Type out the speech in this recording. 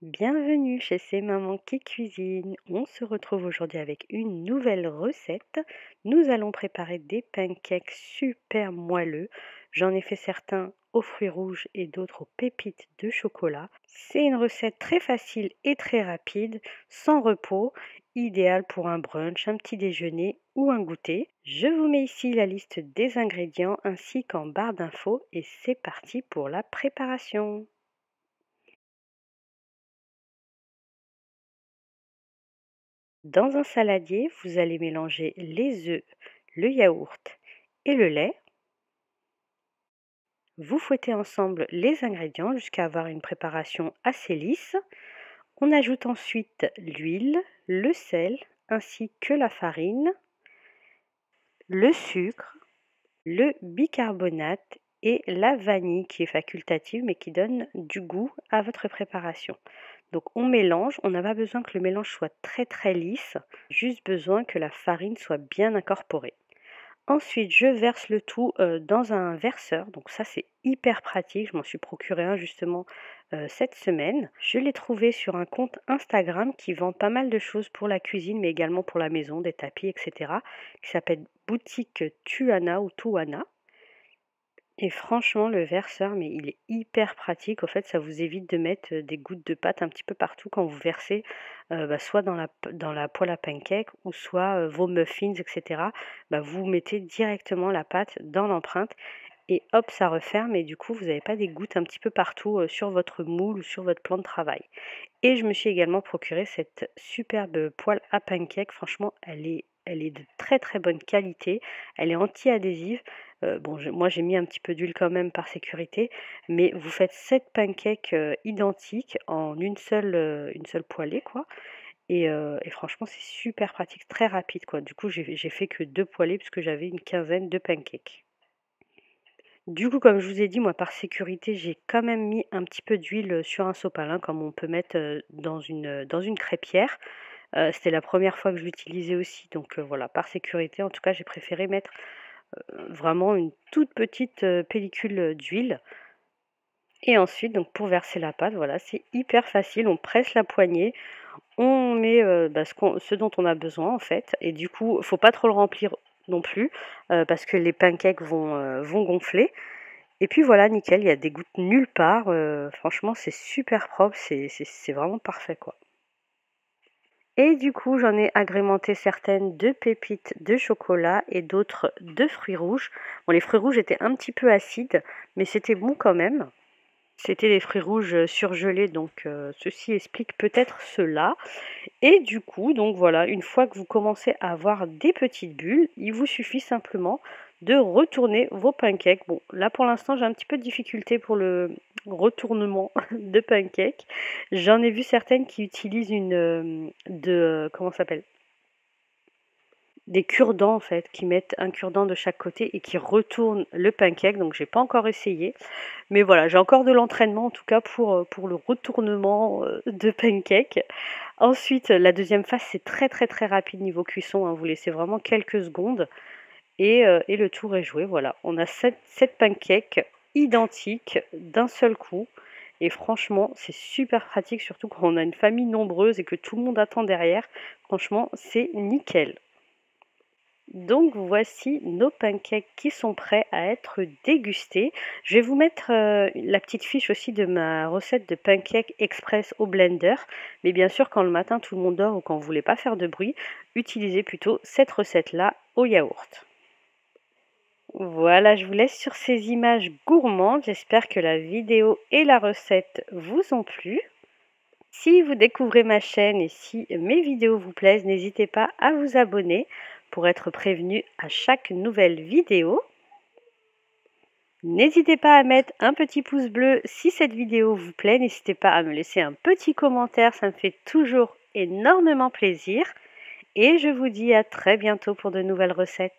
Bienvenue chez C'est Maman qui cuisine. On se retrouve aujourd'hui avec une nouvelle recette. Nous allons préparer des pancakes super moelleux. J'en ai fait certains aux fruits rouges et d'autres aux pépites de chocolat. C'est une recette très facile et très rapide, sans repos, idéale pour un brunch, un petit déjeuner ou un goûter. Je vous mets ici la liste des ingrédients ainsi qu'en barre d'infos et c'est parti pour la préparation. Dans un saladier, vous allez mélanger les œufs, le yaourt et le lait. Vous fouettez ensemble les ingrédients jusqu'à avoir une préparation assez lisse. On ajoute ensuite l'huile, le sel ainsi que la farine, le sucre, le bicarbonate et la vanille qui est facultative mais qui donne du goût à votre préparation. Donc on mélange, on n'a pas besoin que le mélange soit très lisse, juste besoin que la farine soit bien incorporée. Ensuite, je verse le tout dans un verseur, donc ça c'est hyper pratique, je m'en suis procuré un justement cette semaine. Je l'ai trouvé sur un compte Instagram qui vend pas mal de choses pour la cuisine mais également pour la maison, des tapis, etc. qui s'appelle Boutique Tuana ou Tuana. Et franchement, le verseur, mais il est hyper pratique. Au fait, ça vous évite de mettre des gouttes de pâte un petit peu partout quand vous versez, soit dans la poêle à pancakes ou soit vos muffins, etc. Vous mettez directement la pâte dans l'empreinte et hop, ça referme et du coup, vous n'avez pas des gouttes un petit peu partout sur votre moule ou sur votre plan de travail. Et je me suis également procuré cette superbe poêle à pancakes. Franchement, elle est de très bonne qualité. Elle est anti-adhésive. Moi j'ai mis un petit peu d'huile quand même par sécurité, mais vous faites 7 pancakes identiques en une seule poêlée quoi. Et franchement c'est super pratique, très rapide quoi. Du coup j'ai fait que 2 poêlées puisque j'avais une quinzaine de pancakes. Du coup, comme je vous ai dit, moi, par sécurité, j'ai quand même mis un petit peu d'huile sur un sopalin, comme on peut mettre dans une crêpière. C'était la première fois que je l'utilisais aussi, donc voilà, par sécurité, en tout cas, j'ai préféré mettre vraiment une toute petite pellicule d'huile. Et ensuite, donc pour verser la pâte, voilà, c'est hyper facile. On presse la poignée, on met ce dont on a besoin en fait. Et du coup, faut pas trop le remplir non plus, parce que les pancakes vont gonfler. Et puis voilà, nickel, il y a des gouttes nulle part. Franchement, c'est super propre, c'est vraiment parfait quoi. Et du coup, j'en ai agrémenté certaines de pépites de chocolat et d'autres de fruits rouges. Bon, les fruits rouges étaient un petit peu acides, mais c'était bon quand même. C'était des fruits rouges surgelés, donc ceci explique peut-être cela. Et du coup, donc voilà, une fois que vous commencez à avoir des petites bulles, il vous suffit simplement de retourner vos pancakes. Bon, là pour l'instant, j'ai un petit peu de difficulté pour le retournement de pancakes. J'en ai vu certaines qui utilisent comment ça s'appelle? Des cure-dents en fait, qui mettent un cure-dent de chaque côté et qui retournent le pancake. Donc j'ai pas encore essayé. Mais voilà, j'ai encore de l'entraînement en tout cas pour le retournement de pancake. Ensuite, la deuxième phase, c'est très rapide niveau cuisson, hein. Vous laissez vraiment quelques secondes et le tour est joué. Voilà, on a 7 pancakes identiques d'un seul coup. Et franchement, c'est super pratique, surtout quand on a une famille nombreuse et que tout le monde attend derrière. Franchement, c'est nickel. Donc voici nos pancakes qui sont prêts à être dégustés. Je vais vous mettre la petite fiche aussi de ma recette de pancakes express au blender. Mais bien sûr, quand le matin tout le monde dort ou quand vous ne voulez pas faire de bruit, utilisez plutôt cette recette-là au yaourt. Voilà, je vous laisse sur ces images gourmandes. J'espère que la vidéo et la recette vous ont plu. Si vous découvrez ma chaîne et si mes vidéos vous plaisent, n'hésitez pas à vous abonner pour être prévenu à chaque nouvelle vidéo. N'hésitez pas à mettre un petit pouce bleu si cette vidéo vous plaît. N'hésitez pas à me laisser un petit commentaire, ça me fait toujours énormément plaisir. Et je vous dis à très bientôt pour de nouvelles recettes.